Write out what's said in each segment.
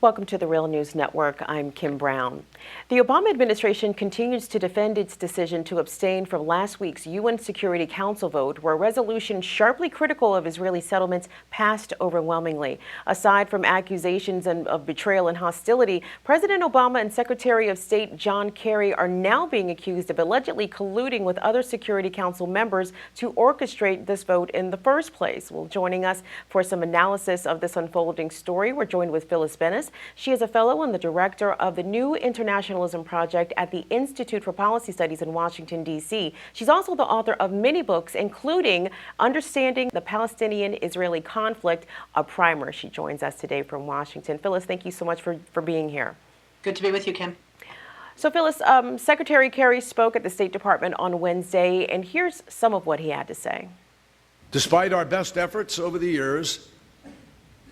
Welcome to the Real News Network. I'm Kim Brown. The Obama administration continues to defend its decision to abstain from last week's UN Security Council vote, where a resolution sharply critical of Israeli settlements passed overwhelmingly. Aside from accusations of betrayal and hostility, President Obama and Secretary of State John Kerry are now being accused of allegedly colluding with other Security Council members to orchestrate this vote in the first place. Well, joining us for some analysis of this unfolding story, we're joined with Phyllis Bennis. She is a fellow and the director of the New Internationalism Project at the Institute for Policy Studies in Washington, D.C. She's also the author of many books, including Understanding the Palestinian-Israeli Conflict, a primer. She joins us today from Washington. Phyllis, thank you so much for being here. Good to be with you, Kim. So, Phyllis, Secretary Kerry spoke at the State Department on Wednesday, and here's some of what he had to say. Despite our best efforts over the years,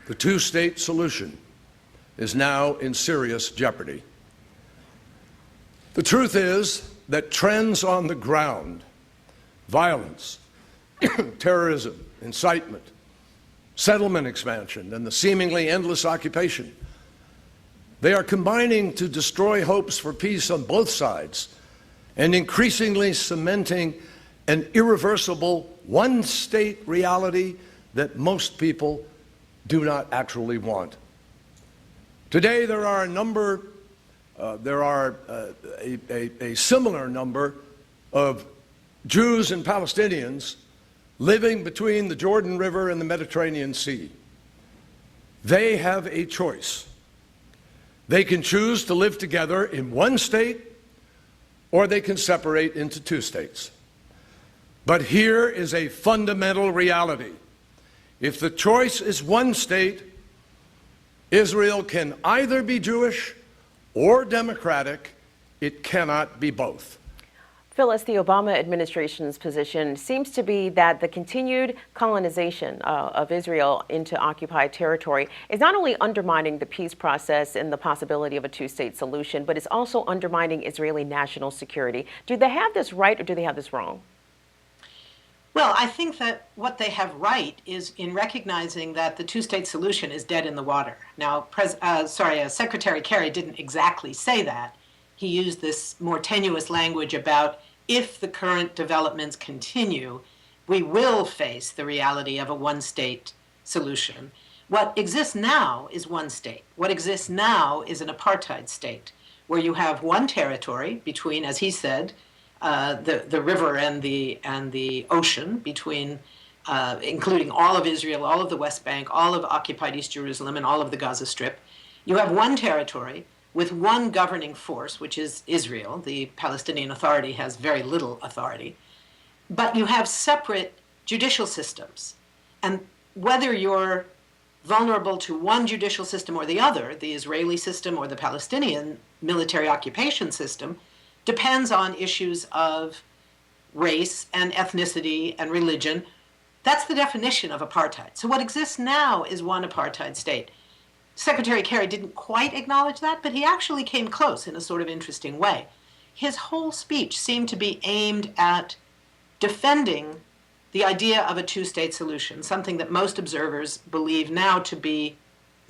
the two-state solution is now in serious jeopardy. The truth is that trends on the ground, violence, terrorism, incitement, settlement expansion, and the seemingly endless occupation, they are combining to destroy hopes for peace on both sides and increasingly cementing an irreversible one-state reality that most people do not actually want. Today, there are a similar number of Jews and Palestinians living between the Jordan River and the Mediterranean Sea. They have a choice. They can choose to live together in one state, or they can separate into two states. But here is a fundamental reality. If the choice is one state, Israel can either be Jewish or democratic. It cannot be both. Phyllis, the Obama administration's position seems to be that the continued colonization of Israel into occupied territory is not only undermining the peace process and the possibility of a two-state solution, but it's also undermining Israeli national security. Do they have this right or do they have this wrong? Well, I think that what they have right is in recognizing that the two-state solution is dead in the water. Now, Secretary Kerry didn't exactly say that. He used this more tenuous language about if the current developments continue, we will face the reality of a one-state solution. What exists now is one state. What exists now is an apartheid state, where you have one territory between, as he said, the river and the ocean, between including all of Israel, all of the West Bank, all of occupied East Jerusalem, and all of the Gaza Strip. You have one territory with one governing force, which is Israel. The Palestinian Authority has very little authority. But you have separate judicial systems. And whether you're vulnerable to one judicial system or the other, the Israeli system or the Palestinian military occupation system, depends on issues of race and ethnicity and religion. That's the definition of apartheid. So what exists now is one apartheid state. Secretary Kerry didn't quite acknowledge that, but he actually came close in a sort of interesting way. His whole speech seemed to be aimed at defending the idea of a two-state solution, something that most observers believe now to be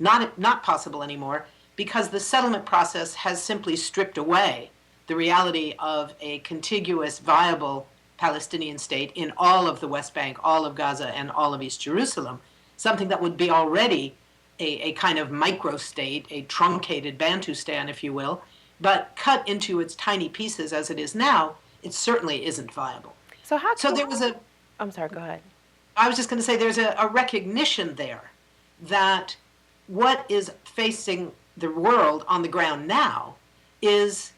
not possible anymore, because the settlement process has simply stripped away the reality of a contiguous, viable Palestinian state in all of the West Bank, all of Gaza, and all of East Jerusalem, something that would be already a kind of micro-state, a truncated Bantustan, if you will, but cut into its tiny pieces as it is now, it certainly isn't viable. So there was a... I'm sorry, go ahead. I was just going to say there's a recognition there that what is facing the world on the ground now is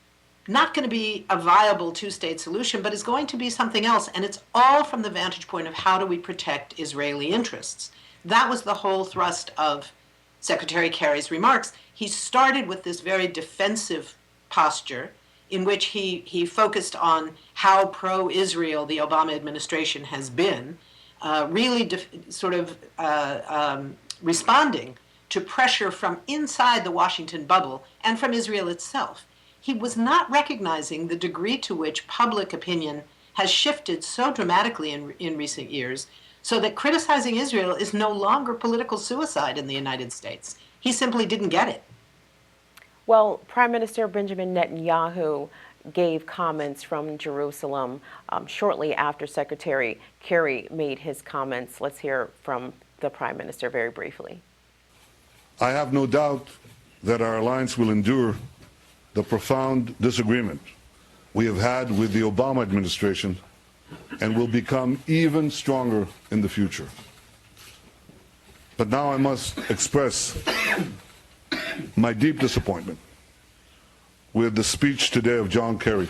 not going to be a viable two-state solution, but is going to be something else. And it's all from the vantage point of how do we protect Israeli interests. That was the whole thrust of Secretary Kerry's remarks. He started with this very defensive posture in which he focused on how pro-Israel the Obama administration has been, really responding to pressure from inside the Washington bubble and from Israel itself. He was not recognizing the degree to which public opinion has shifted so dramatically in recent years, so that criticizing Israel is no longer political suicide in the United States. He simply didn't get it. Well, Prime Minister Benjamin Netanyahu gave comments from Jerusalem shortly after Secretary Kerry made his comments. Let's hear from the Prime Minister very briefly. I have no doubt that our alliance will endure the profound disagreement we have had with the Obama administration and will become even stronger in the future. But now I must express my deep disappointment with the speech today of John Kerry,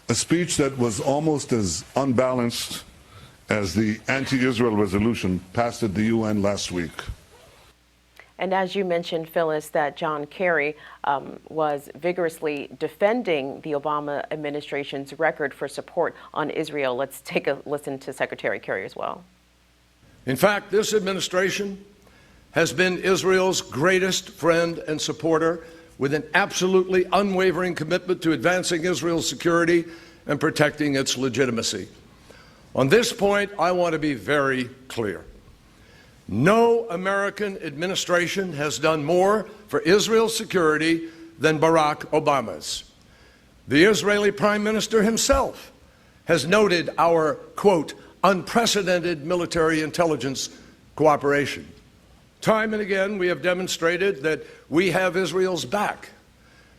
a speech that was almost as unbalanced as the anti-Israel resolution passed at the UN last week. And as you mentioned, Phyllis, that John Kerry was vigorously defending the Obama administration's record for support on Israel. Let's take a listen to Secretary Kerry as well. In fact, this administration has been Israel's greatest friend and supporter, with an absolutely unwavering commitment to advancing Israel's security and protecting its legitimacy. On this point, I want to be very clear. No American administration has done more for Israel's security than Barack Obama's. The Israeli Prime Minister himself has noted our, quote, unprecedented military intelligence cooperation. Time and again, we have demonstrated that we have Israel's back.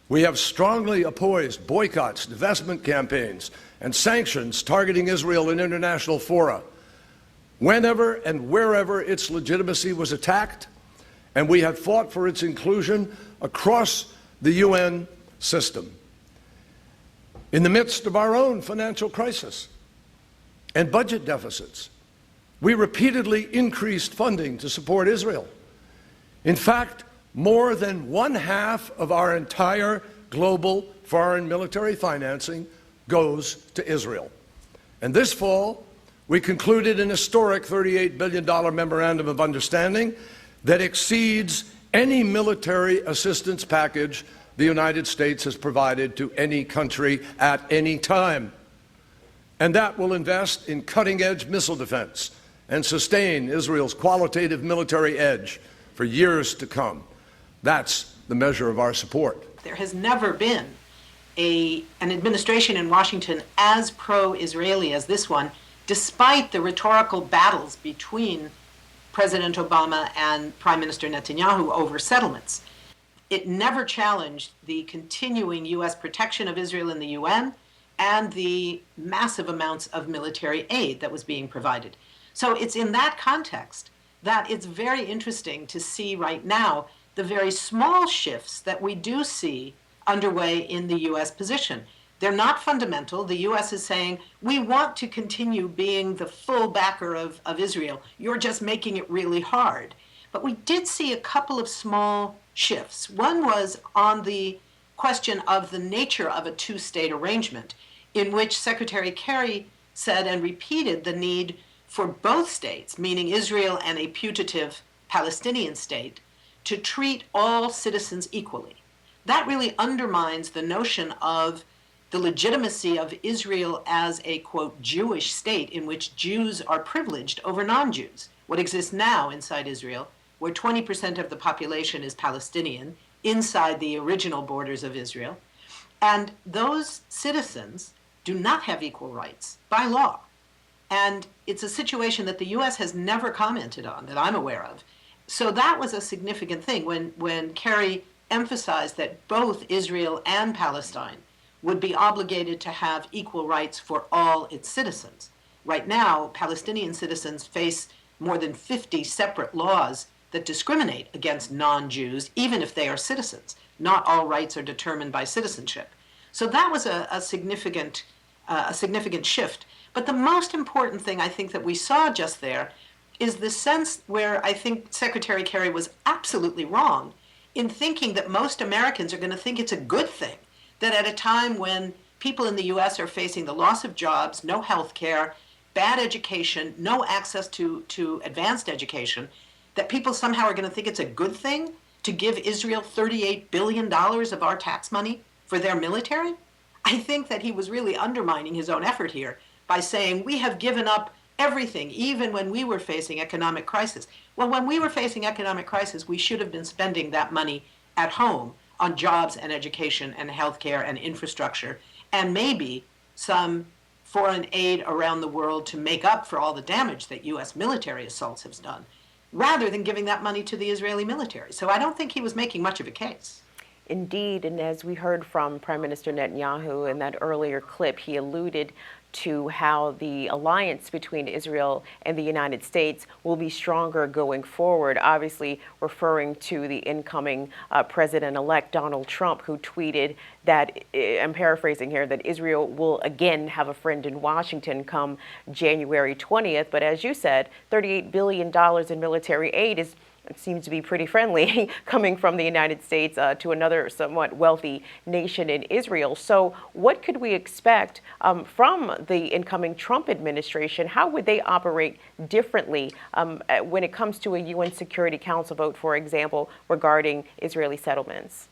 We have strongly opposed boycotts, divestment campaigns, and sanctions targeting Israel in international fora, whenever and wherever its legitimacy was attacked, and we have fought for its inclusion across the UN system. In the midst of our own financial crisis and budget deficits, we repeatedly increased funding to support Israel. In fact, more than one-half of our entire global foreign military financing goes to Israel. And this fall, we concluded an historic $38 billion memorandum of understanding that exceeds any military assistance package the United States has provided to any country at any time. And that will invest in cutting-edge missile defense and sustain Israel's qualitative military edge for years to come. That's the measure of our support. There has never been an administration in Washington as pro-Israeli as this one, despite the rhetorical battles between President Obama and Prime Minister Netanyahu over settlements. It never challenged the continuing U.S. protection of Israel in the UN and the massive amounts of military aid that was being provided. So it's in that context that it's very interesting to see right now the very small shifts that we do see underway in the U.S. position. They're not fundamental. The U.S. is saying, we want to continue being the full backer of Israel. You're just making it really hard. But we did see a couple of small shifts. One was on the question of the nature of a two-state arrangement, in which Secretary Kerry said and repeated the need for both states, meaning Israel and a putative Palestinian state, to treat all citizens equally. That really undermines the notion of the legitimacy of Israel as a, quote, Jewish state in which Jews are privileged over non-Jews. What exists now inside Israel, where 20% of the population is Palestinian, inside the original borders of Israel, and those citizens do not have equal rights by law. And it's a situation that the U.S. has never commented on, that I'm aware of. So that was a significant thing when Kerry emphasized that both Israel and Palestine would be obligated to have equal rights for all its citizens. Right now, Palestinian citizens face more than 50 separate laws that discriminate against non-Jews, even if they are citizens. Not all rights are determined by citizenship. So that was a significant shift. But the most important thing I think that we saw just there is the sense where I think Secretary Kerry was absolutely wrong in thinking that most Americans are going to think it's a good thing that at a time when people in the U.S. are facing the loss of jobs, no health care, bad education, no access to advanced education, that people somehow are going to think it's a good thing to give Israel $38 billion of our tax money for their military? I think that he was really undermining his own effort here by saying we have given up everything, even when we were facing economic crisis. Well, when we were facing economic crisis, we should have been spending that money at home on jobs and education and healthcare and infrastructure, and maybe some foreign aid around the world to make up for all the damage that U.S. military assaults have done, rather than giving that money to the Israeli military. So I don't think he was making much of a case. Indeed, and as we heard from Prime Minister Netanyahu in that earlier clip, he alluded to how the alliance between Israel and the United States will be stronger going forward, obviously referring to the incoming President-elect Donald Trump, who tweeted that, I'm paraphrasing here, that Israel will again have a friend in Washington come January 20th. But as you said, $38 billion in military aid it seems to be pretty friendly coming from the United States to another somewhat wealthy nation in Israel. So what could we expect from the incoming Trump administration? How would they operate differently when it comes to a UN Security Council vote, for example, regarding Israeli settlements?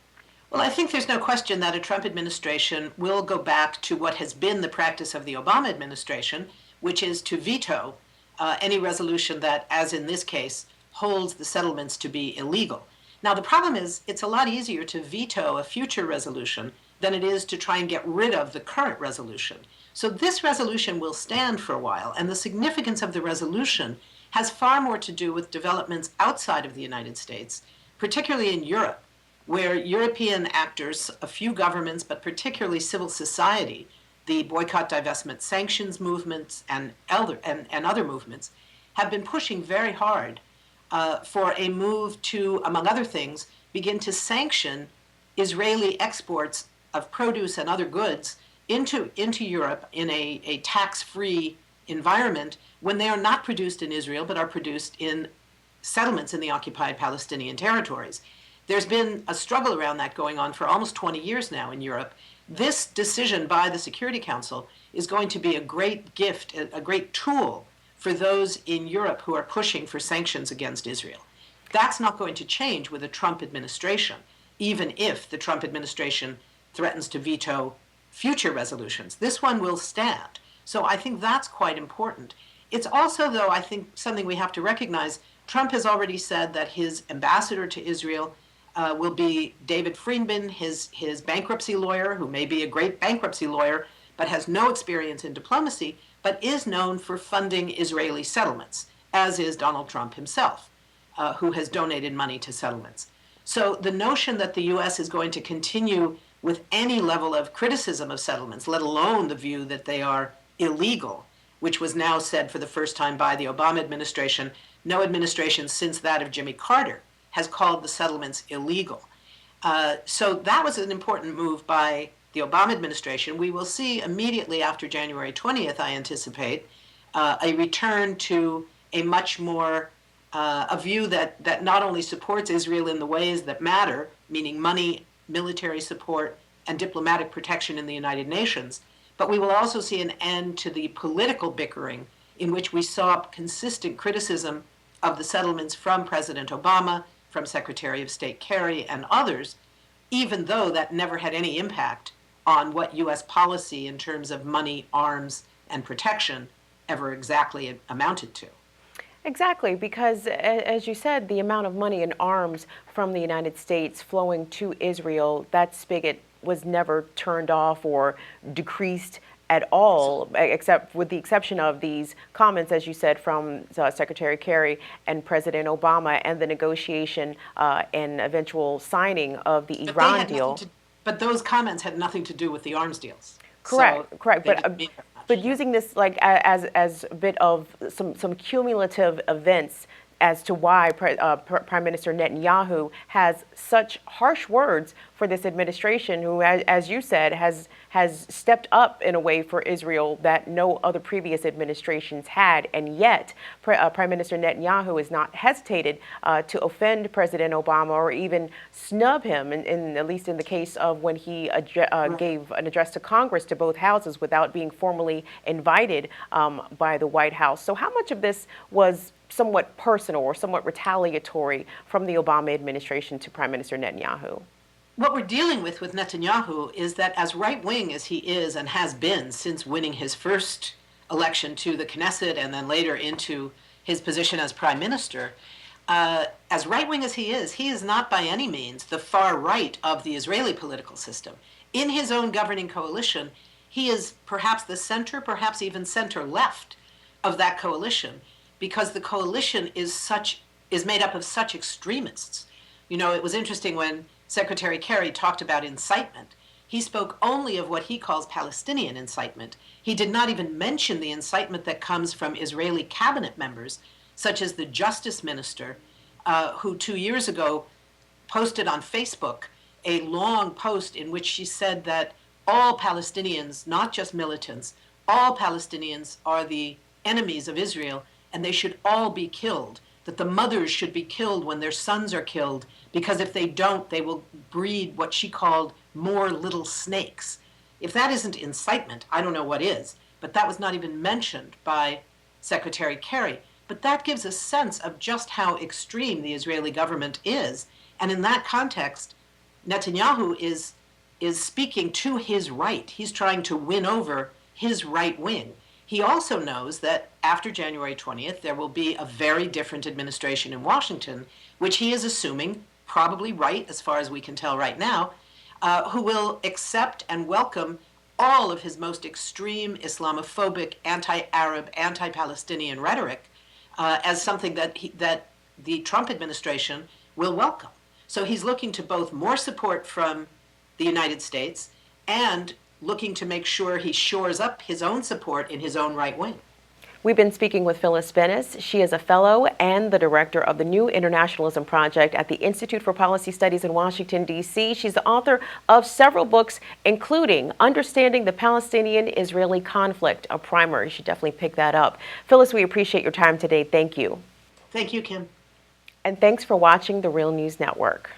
Well, I think there's no question that a Trump administration will go back to what has been the practice of the Obama administration, which is to veto any resolution that, as in this case, holds the settlements to be illegal. Now, the problem is it's a lot easier to veto a future resolution than it is to try and get rid of the current resolution. So this resolution will stand for a while, and the significance of the resolution has far more to do with developments outside of the United States, particularly in Europe, where European actors, a few governments, but particularly civil society, the boycott, divestment, sanctions movements, and other movements, have been pushing very hard for a move to, among other things, begin to sanction Israeli exports of produce and other goods into Europe in a tax-free environment when they are not produced in Israel but are produced in settlements in the occupied Palestinian territories. There's been a struggle around that going on for almost 20 years now in Europe. This decision by the Security Council is going to be a great gift, a great tool for those in Europe who are pushing for sanctions against Israel. That's not going to change with a Trump administration, even if the Trump administration threatens to veto future resolutions. This one will stand. So I think that's quite important. It's also, though, I think something we have to recognize. Trump has already said that his ambassador to Israel will be David Friedman, his bankruptcy lawyer, who may be a great bankruptcy lawyer, but has no experience in diplomacy, but is known for funding Israeli settlements, as is Donald Trump himself, who has donated money to settlements. So the notion that the U.S. is going to continue with any level of criticism of settlements, let alone the view that they are illegal, which was now said for the first time by the Obama administration, no administration since that of Jimmy Carter has called the settlements illegal. So that was an important move by the Obama administration. We will see immediately after January 20th, I anticipate, a return to a much more, a view that not only supports Israel in the ways that matter, meaning money, military support, and diplomatic protection in the United Nations, but we will also see an end to the political bickering in which we saw consistent criticism of the settlements from President Obama, from Secretary of State Kerry, and others, even though that never had any impact on what U.S. policy in terms of money, arms, and protection ever exactly amounted to. Exactly, because as you said, the amount of money and arms from the United States flowing to Israel, that spigot was never turned off or decreased at all, except with the exception of these comments, as you said, from Secretary Kerry and President Obama, and the negotiation and eventual signing of the Iran deal. But those comments had nothing to do with the arms deals. Correct, So correct. But using this like as a bit of some cumulative events as to why Prime Minister Netanyahu has such harsh words for this administration, who, as you said, has stepped up in a way for Israel that no other previous administrations had, and yet Prime Minister Netanyahu has not hesitated to offend President Obama or even snub him, at least in the case of when he gave an address to Congress to both houses without being formally invited by the White House. So how much of this was somewhat personal or somewhat retaliatory from the Obama administration to Prime Minister Netanyahu? What we're dealing with Netanyahu is that, as right-wing as he is and has been since winning his first election to the Knesset and then later into his position as prime minister, as right-wing as he is not by any means the far right of the Israeli political system. In his own governing coalition, he is perhaps the center, perhaps even center-left of that coalition, because the coalition is made up of such extremists. You know, it was interesting when Secretary Kerry talked about incitement. He spoke only of what he calls Palestinian incitement. He did not even mention the incitement that comes from Israeli cabinet members, such as the justice minister, who 2 years ago posted on Facebook a long post in which she said that all Palestinians, not just militants, all Palestinians are the enemies of Israel and they should all be killed, that the mothers should be killed when their sons are killed, because if they don't, they will breed what she called more little snakes. If that isn't incitement, I don't know what is, but that was not even mentioned by Secretary Kerry. But that gives a sense of just how extreme the Israeli government is. And in that context, Netanyahu is speaking to his right. He's trying to win over his right wing. He also knows that after January 20th, there will be a very different administration in Washington, which he is assuming, probably right as far as we can tell right now, who will accept and welcome all of his most extreme Islamophobic, anti-Arab, anti-Palestinian rhetoric as something that the Trump administration will welcome. So he's looking to both more support from the United States and looking to make sure he shores up his own support in his own right wing. We've been speaking with Phyllis Bennis. She is a fellow and the director of the New Internationalism Project at the Institute for Policy Studies in Washington, D.C. She's the author of several books, including Understanding the Palestinian-Israeli Conflict, a primer. You should definitely pick that up. Phyllis, we appreciate your time today. Thank you. Thank you, Kim. And thanks for watching the Real News Network.